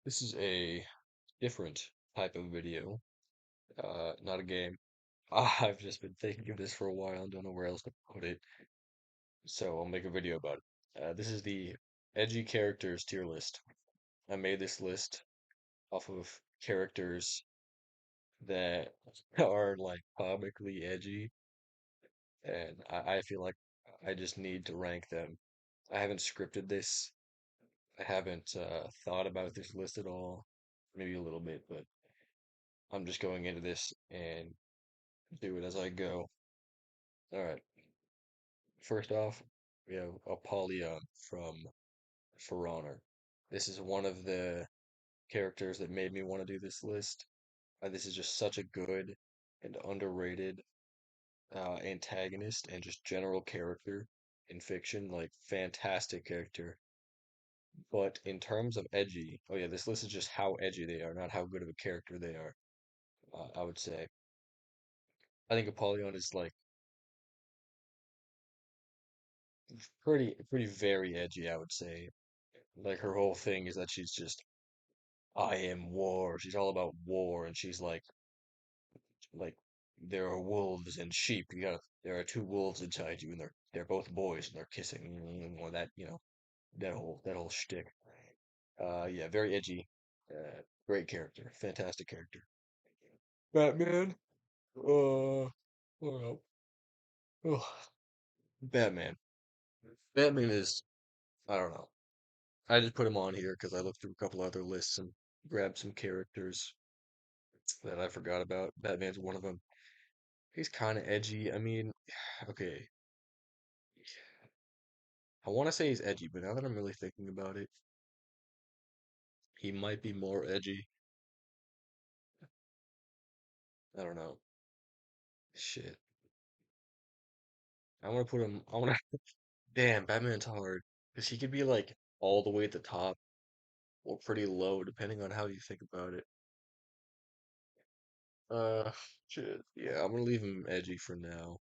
This is a different type of video, not a game. I've just been thinking of this for a while and don't know where else to put it, so I'll make a video about it. This is the edgy characters tier list. I made this list off of characters that are like comically edgy, and I feel like I just need to rank them. I haven't scripted this. I haven't thought about this list at all. Maybe a little bit, but I'm just going into this and do it as I go. All right. First off, we have Apollyon from For Honor. This is one of the characters that made me want to do this list. This is just such a good and underrated antagonist and just general character in fiction. Like, fantastic character. But in terms of edgy, oh yeah, this list is just how edgy they are, not how good of a character they are, I would say. I think Apollyon is like pretty very edgy, I would say. Like her whole thing is that she's just I am war. She's all about war, and she's like there are wolves and sheep. There are two wolves inside you, and they're both boys, and they're kissing, or that that whole shtick. Yeah, very edgy. Great character, fantastic character. Batman. Well, ugh, Batman. Batman is I don't know. I just put him on here because I looked through a couple other lists and grabbed some characters that I forgot about. Batman's one of them. He's kind of edgy. I mean, okay, I want to say he's edgy, but now that I'm really thinking about it, he might be more edgy. I don't know. Shit. I want to put him. I want to. Damn, Batman's hard because he could be like all the way at the top or pretty low, depending on how you think about it. Uh, shit. Yeah, I'm gonna leave him edgy for now.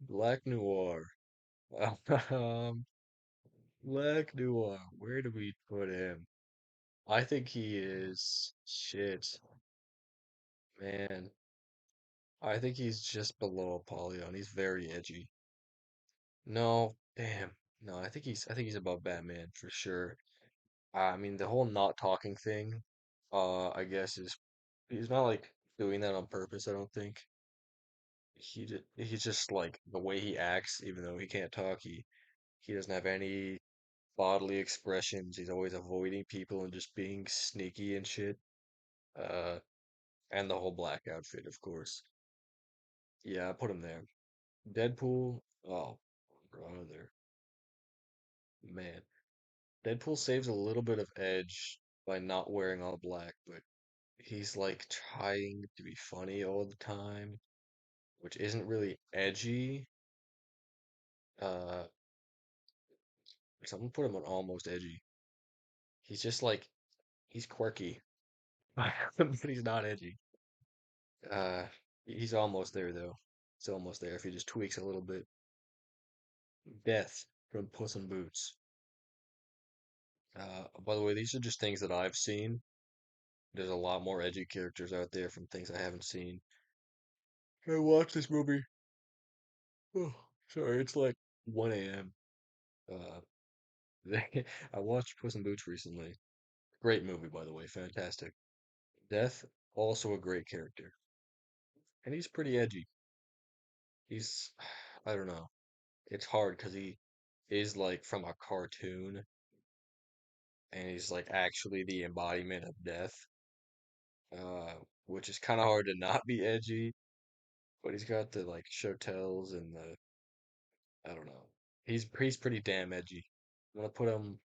Black Noir. Um, Black Noir. Where do we put him? I think he is shit, man. I think he's just below Apollyon. He's very edgy. No, damn. No, I think he's above Batman for sure. I mean, the whole not talking thing, I guess is he's not like doing that on purpose, I don't think. He's just like the way he acts, even though he can't talk, he doesn't have any bodily expressions. He's always avoiding people and just being sneaky and shit. Uh, and the whole black outfit, of course. Yeah, I put him there. Deadpool, oh, brother, man. Deadpool saves a little bit of edge by not wearing all black, but he's like trying to be funny all the time, which isn't really edgy. Uh, so I'm gonna put him on almost edgy. He's just like he's quirky, but he's not edgy. Uh, he's almost there though. He's almost there if he just tweaks a little bit. Death from Puss in Boots. By the way, these are just things that I've seen. There's a lot more edgy characters out there from things I haven't seen. I watched this movie. Oh, sorry, it's like 1 a.m. Uh, I watched Puss in Boots recently. Great movie, by the way, fantastic. Death, also a great character, and he's pretty edgy. He's, I don't know, it's hard because he is like from a cartoon, and he's like actually the embodiment of death, uh, which is kind of hard to not be edgy. But he's got the like show tells and the I don't know. He's pretty damn edgy. I'm gonna put him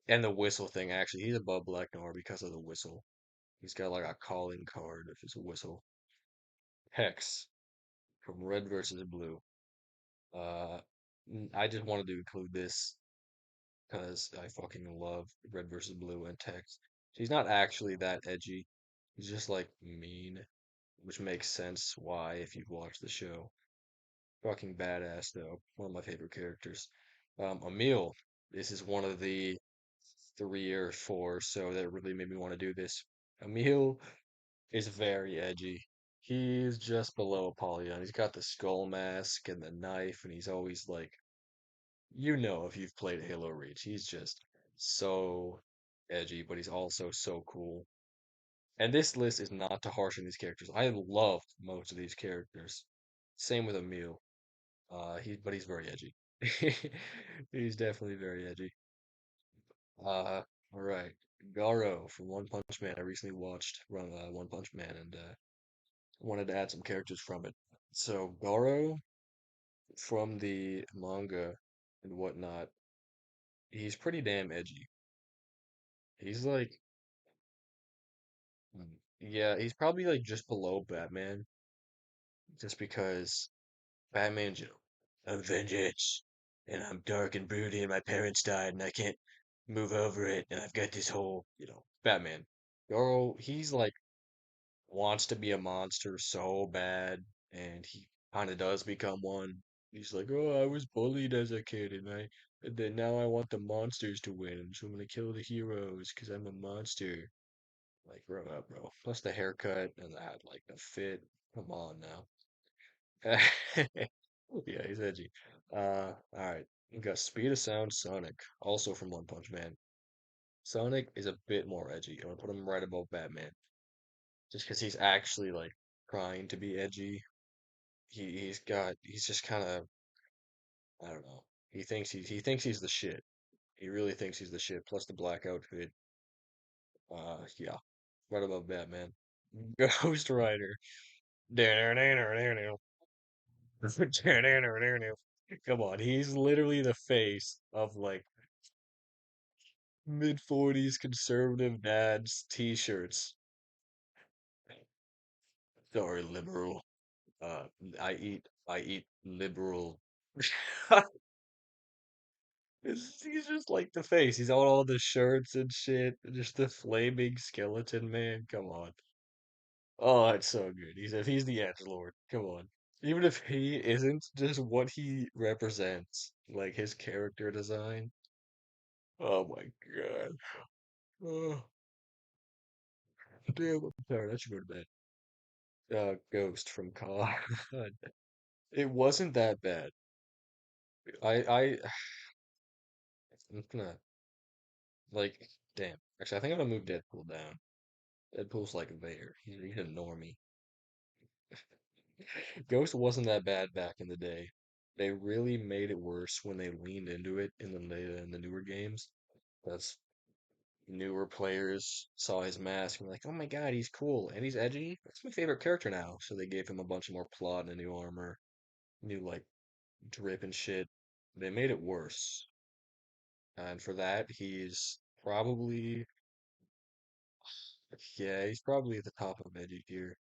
and the whistle thing actually. He's above Black Noir because of the whistle. He's got like a calling card of his whistle. Hex from Red versus Blue. Uh, I just wanted to include this because I fucking love Red versus Blue and Tex. He's not actually that edgy. He's just like mean, which makes sense why if you've watched the show. Fucking badass though. One of my favorite characters. Emil. This is one of the three or four, so that really made me want to do this. Emil is very edgy. He's just below Apollyon. He's got the skull mask and the knife, and he's always like, if you've played Halo Reach, he's just so edgy, but he's also so cool. And this list is not to harsh on these characters. I loved most of these characters. Same with Emil. But he's very edgy. He's definitely very edgy. All right. Garo from One Punch Man. I recently watched One Punch Man and wanted to add some characters from it. So Garo from the manga and whatnot, he's pretty damn edgy. He's like, yeah, he's probably like just below Batman, just because Batman's, I'm vengeance, and I'm dark and broody, and my parents died, and I can't move over it, and I've got this whole, Batman. Garo, he's like wants to be a monster so bad, and he kind of does become one. He's like, "Oh, I was bullied as a kid, and then now I want the monsters to win, so I'm gonna kill the heroes because I'm a monster." Like, grow up, bro. Plus the haircut and that, like the fit. Come on now. Yeah, he's edgy. All right. We got Speed of Sound Sonic, also from One Punch Man. Sonic is a bit more edgy. I'm gonna put him right above Batman, just because he's actually like trying to be edgy. He's just kind of, I don't know. He thinks he's the shit. He really thinks he's the shit. Plus the black outfit. Yeah, right above Batman. Ghost Rider. Come on, he's literally the face of like mid 40s conservative dads t-shirts. Sorry, liberal. Uh, I eat liberal. He's just like the face. He's on all the shirts and shit. Just the flaming skeleton man. Come on. Oh, it's so good. If he's the Edge Lord. Come on. Even if he isn't, just what he represents, like his character design. Oh my God. Oh, damn, I'm tired. I should go to bed. Ghost from COD. It wasn't that bad. I'm gonna like, damn. Actually, I think I'm gonna move Deadpool down. Deadpool's like there. He's a normie. Ghost wasn't that bad back in the day. They really made it worse when they leaned into it in the newer games. That's newer players saw his mask and were like, "Oh my God, he's cool and he's edgy. That's my favorite character now." So they gave him a bunch more plot and a new armor, new like drip and shit. They made it worse, and for that, he's probably at the top of edgy tier.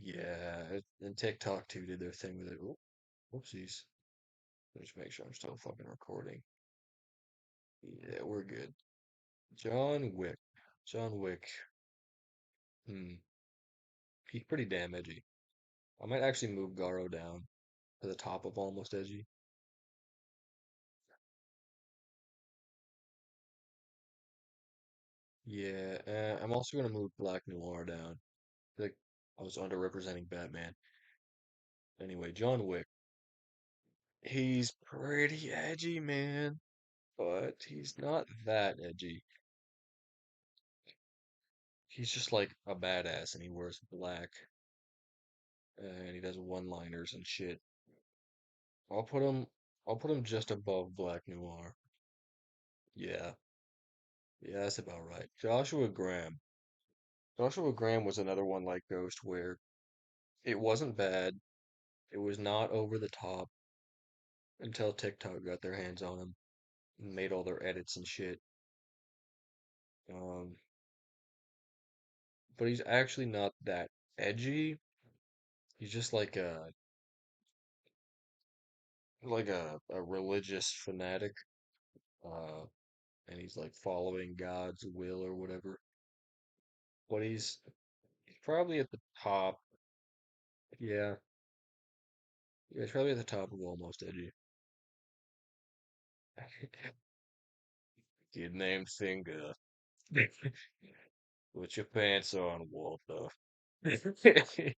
Yeah, and TikTok too did their thing with it. Oh, whoopsies. Let's make sure I'm still fucking recording. Yeah, we're good. John Wick. John Wick. Hmm. He's pretty damn edgy. I might actually move Garo down to the top of almost edgy. Yeah, I'm also gonna move Black Noir down. Like I was underrepresenting Batman. Anyway, John Wick. He's pretty edgy, man, but he's not that edgy. He's just like a badass and he wears black and he does one-liners and shit. I'll put him I'll put him just above Black Noir. Yeah. Yeah, that's about right. Joshua Graham. Joshua Graham was another one like Ghost where it wasn't bad. It was not over the top until TikTok got their hands on him and made all their edits and shit. Um, but he's actually not that edgy. He's just like a religious fanatic. Uh, and he's like following God's will or whatever. But he's probably at the top. Yeah, yeah, he's probably at the top of almost edgy. Kid named Finger. Put your pants on, Walter. I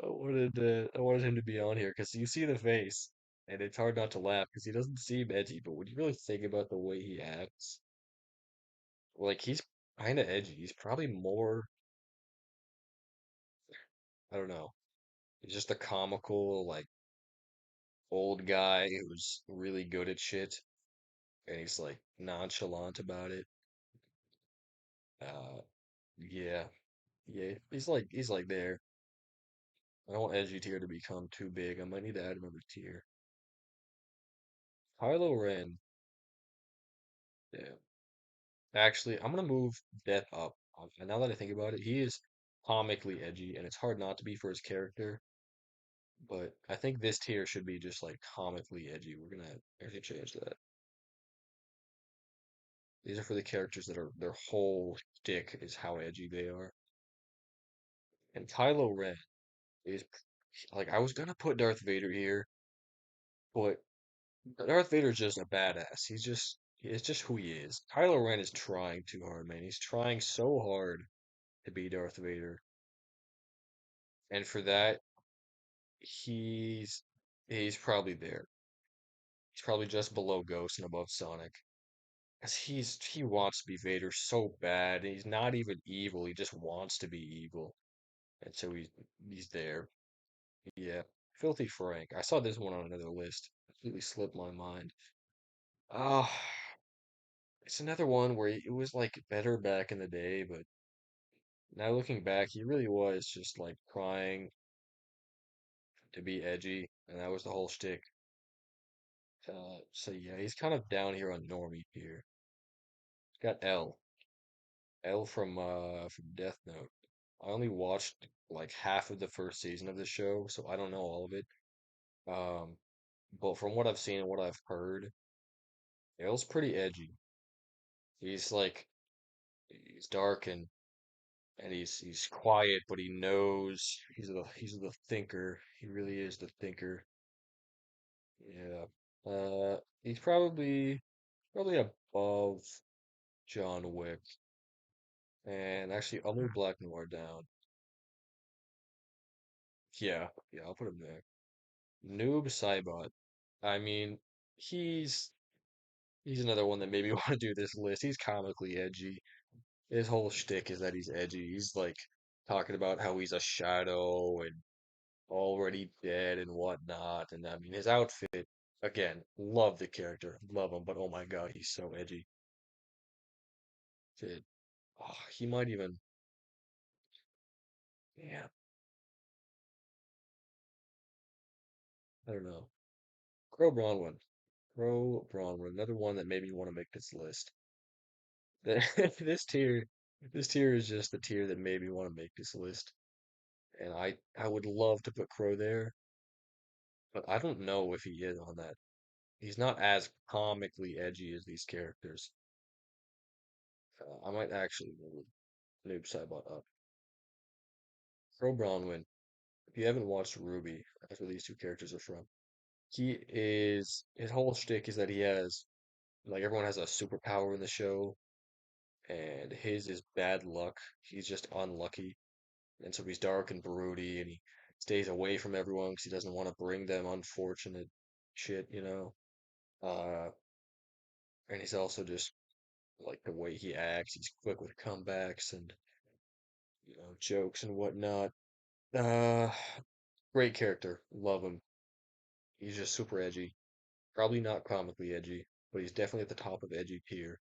wanted him to be on here because you see the face, and it's hard not to laugh because he doesn't seem edgy. But when you really think about the way he acts, like he's kind of edgy. He's probably more, I don't know. He's just a comical, like old guy who's really good at shit, and he's like nonchalant about it. Uh, yeah, yeah. He's like there. I don't want edgy tier to become too big. I might need to add another tier. Kylo Ren. Yeah. Actually, I'm gonna move Death up. And now that I think about it, he is comically edgy, and it's hard not to be for his character. But I think this tier should be just like comically edgy. We're gonna change that. These are for the characters that are their whole shtick is how edgy they are. And Kylo Ren is like I was gonna put Darth Vader here, but Darth Vader's just a badass. It's just who he is. Kylo Ren is trying too hard, man. He's trying so hard to be Darth Vader. And for that, he's he's probably there. He's probably just below Ghost and above Sonic. Cause he wants to be Vader so bad, and he's not even evil. He just wants to be evil, and so he's there. Yeah, Filthy Frank. I saw this one on another list. Completely slipped my mind. Ah, it's another one where it was like better back in the day, but now looking back, he really was just like trying to be edgy, and that was the whole shtick. So yeah, he's kind of down here on Normie here. Got L from Death Note. I only watched like half of the first season of the show, so I don't know all of it. Um, but from what I've seen and what I've heard, L's pretty edgy. He's like he's dark and he's quiet, but he knows he's the thinker. He really is the thinker. Yeah. He's probably above John Wick. And actually, I'll move Black Noir down. Yeah, I'll put him there. Noob Saibot. I mean, he's he's another one that made me want to do this list. He's comically edgy. His whole shtick is that he's edgy. He's like talking about how he's a shadow and already dead and whatnot. And I mean, his outfit, again, love the character, love him, but oh my God, he's so edgy. Dude, oh, he might even, yeah, I don't know. Crow Bronwyn. Crow Bronwyn, another one that made me want to make this list. This tier, this tier is just the tier that made me want to make this list. And I would love to put Crow there, but I don't know if he is on that. He's not as comically edgy as these characters. I might actually move Noob Saibot up. Crow Bronwyn. If you haven't watched Ruby, that's where these two characters are from. His whole shtick is that he has like everyone has a superpower in the show, and his is bad luck. He's just unlucky, and so he's dark and broody, and he stays away from everyone because he doesn't want to bring them unfortunate shit. Uh, and he's also just like the way he acts. He's quick with comebacks and jokes and whatnot. Uh, Great character, love him. He's just super edgy. Probably not comically edgy, but he's definitely at the top of edgy tier.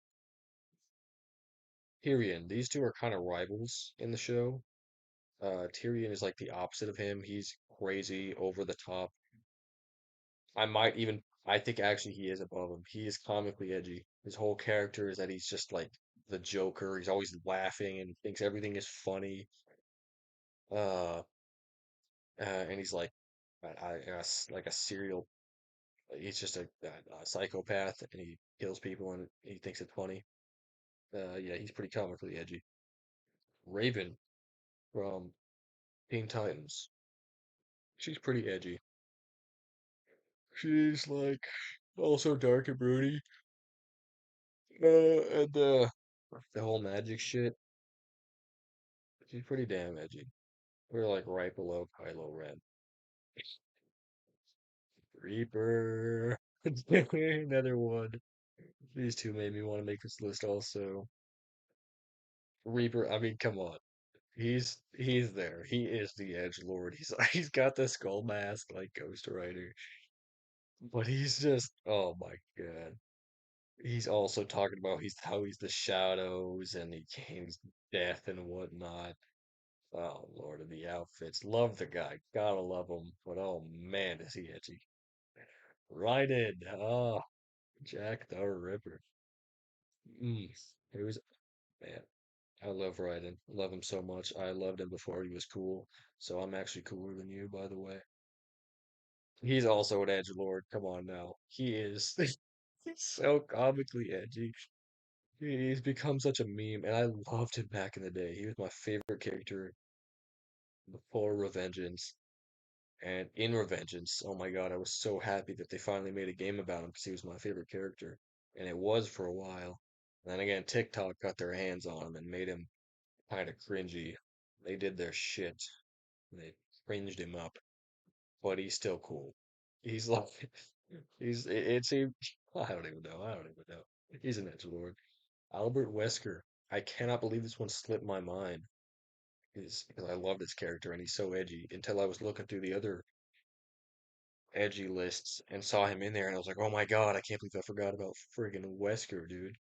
Tyrion, these two are kind of rivals in the show. Tyrion is like the opposite of him. He's crazy, over the top. I think actually he is above him. He is comically edgy. His whole character is that he's just like the Joker. He's always laughing and thinks everything is funny. Uh, and he's like, like a serial. He's just a psychopath, and he kills people, and he thinks it's funny. Yeah, he's pretty comically edgy. Raven from Teen Titans. She's pretty edgy. She's like also dark and broody. And the whole magic shit, she's pretty damn edgy. We're like right below Kylo Ren. Reaper. Another one. These two made me want to make this list also. Reaper, I mean, come on. He's there. He is the Edge Lord. He's got the skull mask like Ghost Rider. But he's just oh my God. He's also talking about how he's the shadows and he gains death and whatnot. Oh Lord of the outfits. Love the guy. Gotta love him. But oh man, is he edgy. Right in. Oh, Jack the Ripper. Mm. He was man. I love Raiden. Love him so much. I loved him before he was cool. So I'm actually cooler than you, by the way. He's also an edge lord. Come on now. He is. He's so comically edgy. He's become such a meme, and I loved him back in the day. He was my favorite character before Revengeance. And in Revengeance, oh my God, I was so happy that they finally made a game about him because he was my favorite character. And it was for a while. And then again, TikTok got their hands on him and made him kind of cringy. They did their shit. They cringed him up, but he's still cool. He's like, it seemed, I don't even know. I don't even know. He's an edgelord. Albert Wesker. I cannot believe this one slipped my mind. Is because I love this character and he's so edgy until I was looking through the other edgy lists and saw him in there and I was like, oh my God, I can't believe I forgot about friggin' Wesker, dude.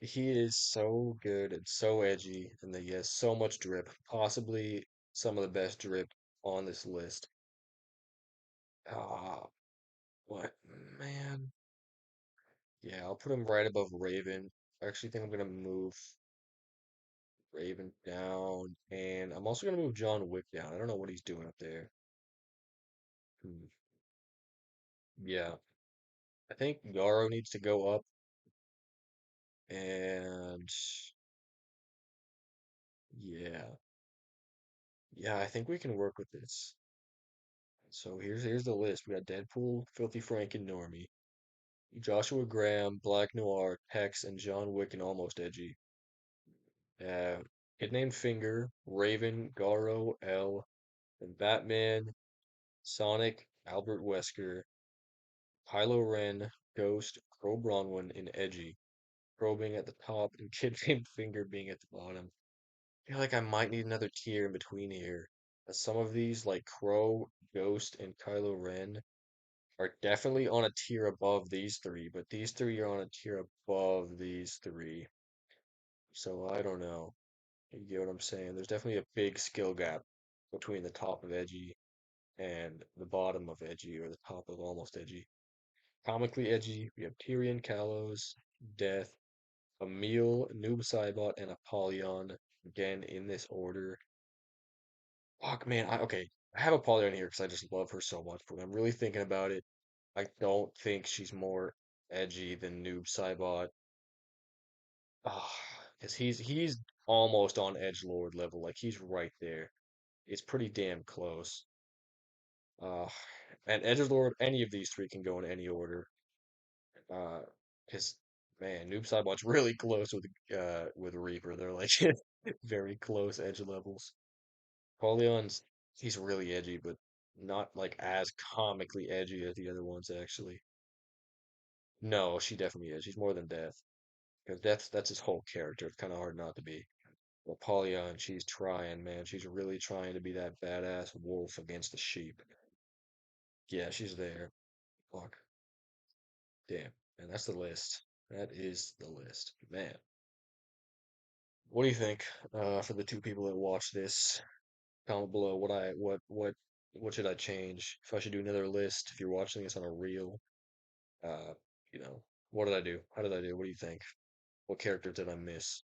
He is so good and so edgy, and he has so much drip. Possibly some of the best drip on this list. Ah, what man? Yeah, I'll put him right above Raven. I actually think I'm gonna move Raven down, and I'm also gonna move John Wick down. I don't know what he's doing up there. Hmm. Yeah, I think Garo needs to go up, and yeah, yeah, I think we can work with this. So here's the list. We got Deadpool, Filthy Frank, and Normie. Joshua Graham, Black Noir, Tex, and John Wick and Almost Edgy. Uh, Kid Named Finger, Raven, Garo, L, and Batman, Sonic, Albert Wesker, Kylo Ren, Ghost, Crow Bronwyn, and Edgy. Crow being at the top and Kid Named Finger being at the bottom. I feel like I might need another tier in between here. As some of these, like Crow, Ghost, and Kylo Ren, are definitely on a tier above these three, but these three are on a tier above these three. So I don't know. You get what I'm saying? There's definitely a big skill gap between the top of Edgy and the bottom of Edgy or the top of Almost Edgy. Comically Edgy, we have Tyrion, Kalos, Death, Emil, Noob Saibot, and Apollyon. Again, in this order. Fuck, man. Okay. I have Apollyon here because I just love her so much. But when I'm really thinking about it, I don't think she's more edgy than Noob Saibot. Ah, because he's almost on Edgelord level. Like he's right there. It's pretty damn close. Uh, and Edgelord, any of these three can go in any order. Uh, because man, Noob Saibot's really close with Reaper. They're like very close edge levels. Apollion's he's really edgy, but not like as comically edgy as the other ones actually. No, she definitely is. She's more than Death. Because that's his whole character. It's kind of hard not to be. Well, Polyon, she's trying, man. She's really trying to be that badass wolf against the sheep. Yeah, she's there. Fuck. Damn. And that's the list. That is the list. Man. What do you think? For the two people that watch this, comment below what should I change? If I should do another list, if you're watching this on a reel, uh, you know, what did I do? How did I do? What do you think? What character did I miss?